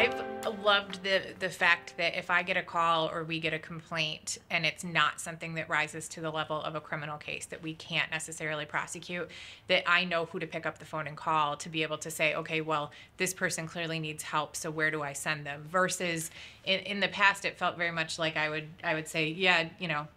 I've loved the fact that if I get a call or we get a complaint and it's not something that rises to the level of a criminal case that we can't necessarily prosecute, that I know who to pick up the phone and call to be able to say, okay, well, this person clearly needs help, so where do I send them? Versus in the past, it felt very much like I would say, yeah, you know,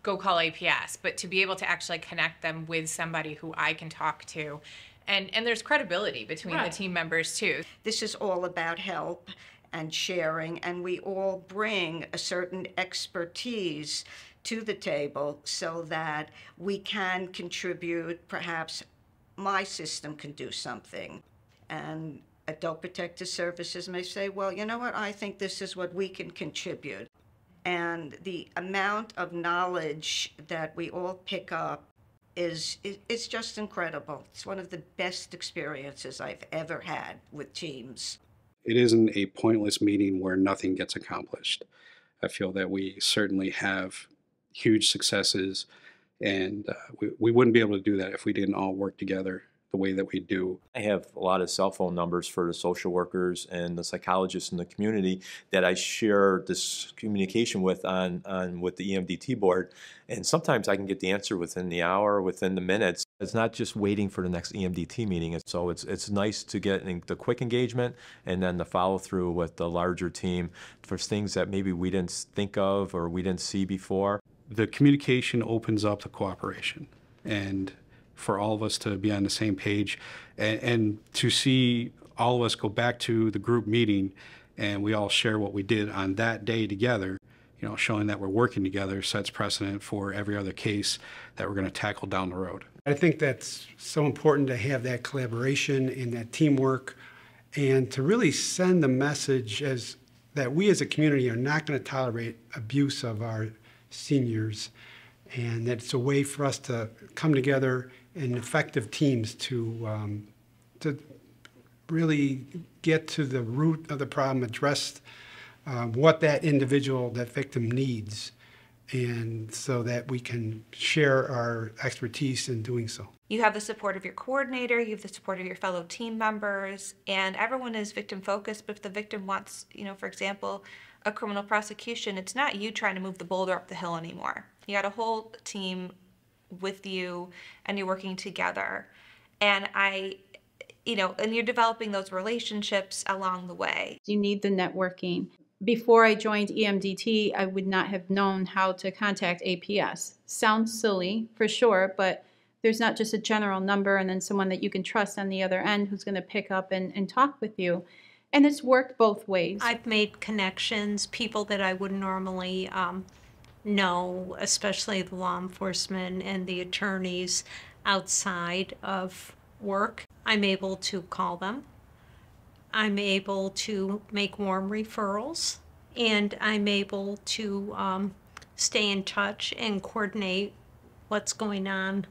go call APS, but to be able to actually connect them with somebody who I can talk to. And there's credibility between the team members too. This is all about help and sharing, and we all bring a certain expertise to the table so that we can contribute. Perhaps my system can do something, and Adult Protective Services may say, well, you know what, I think this is what we can contribute. And the amount of knowledge that we all pick up it's just incredible. It's one of the best experiences I've ever had with teams. It isn't a pointless meeting where nothing gets accomplished. I feel that we certainly have huge successes, and we wouldn't be able to do that if we didn't all work together the way that we do. I have a lot of cell phone numbers for the social workers and the psychologists in the community that I share this communication with with the E-MDT board, and sometimes I can get the answer within the hour, within the minutes. It's not just waiting for the next E-MDT meeting, so it's nice to get the quick engagement and then the follow through with the larger team for things that maybe we didn't think of or we didn't see before. The communication opens up the cooperation, and for all of us to be on the same page and to see all of us go back to the group meeting and we all share what we did on that day together, you know, showing that we're working together sets precedent for every other case that we're going to tackle down the road. I think that's so important to have that collaboration and that teamwork, and to really send the message that we as a community are not going to tolerate abuse of our seniors, and that it's a way for us to come together in effective teams to really get to the root of the problem, address what that individual, that victim needs, and so that we can share our expertise in doing so. You have the support of your coordinator, you have the support of your fellow team members, and everyone is victim focused. But if the victim wants, you know, for example, a criminal prosecution, it's not you trying to move the boulder up the hill anymore. You got a whole team with you and you're working together. And and you're developing those relationships along the way. You need the networking. Before I joined E-MDT, I would not have known how to contact APS. Sounds silly, for sure, but there's not just a general number and then someone that you can trust on the other end who's going to pick up and talk with you. And it's worked both ways. I've made connections, people that I wouldn't normally know, especially the law enforcement and the attorneys outside of work. I'm able to call them. I'm able to make warm referrals, and I'm able to stay in touch and coordinate what's going on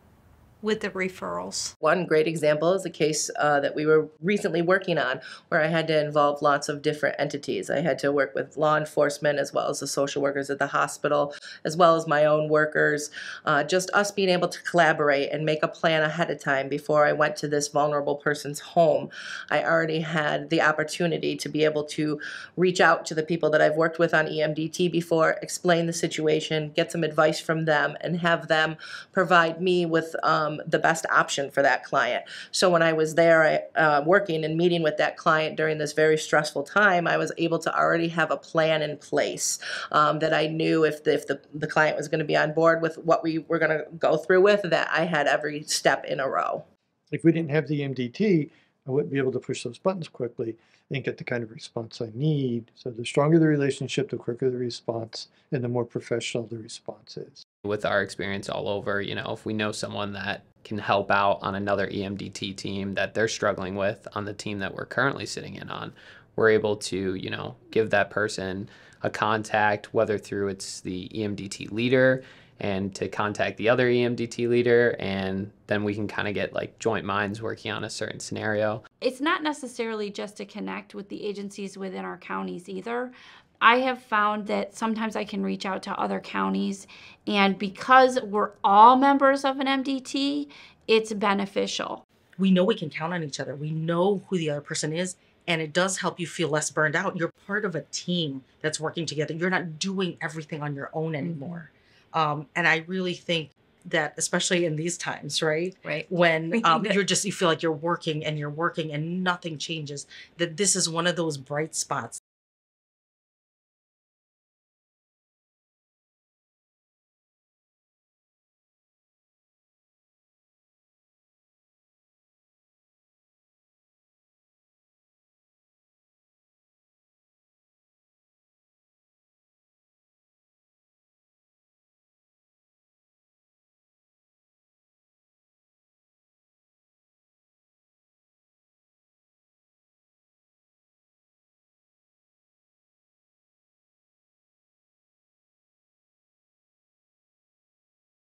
with the referrals. One great example is a case that we were recently working on where I had to involve lots of different entities. I had to work with law enforcement as well as the social workers at the hospital, as well as my own workers. Just us being able to collaborate and make a plan ahead of time before I went to this vulnerable person's home. I already had the opportunity to be able to reach out to the people that I've worked with on E-MDT before, explain the situation, get some advice from them, and have them provide me with the best option for that client. So when I was there working and meeting with that client during this very stressful time, I was able to already have a plan in place that I knew if the client was going to be on board with what we were going to go through with, that I had every step in a row. If we didn't have the MDT, I wouldn't be able to push those buttons quickly and get the kind of response I need. So the stronger the relationship, the quicker the response, and the more professional the response is. With our experience all over, you know, if we know someone that can help out on another E-MDT team that they're struggling with on the team that we're currently sitting in on, we're able to, you know, give that person a contact, whether through it's the E-MDT leader and to contact the other E-MDT leader, and then we can kind of get like joint minds working on a certain scenario. It's not necessarily just to connect with the agencies within our counties either. I have found that sometimes I can reach out to other counties, and because we're all members of an MDT, it's beneficial. We know we can count on each other. We know who the other person is, and it does help you feel less burned out. You're part of a team that's working together. You're not doing everything on your own anymore. And I really think that, especially in these times, right? Right. When you feel like you're working and nothing changes, that this is one of those bright spots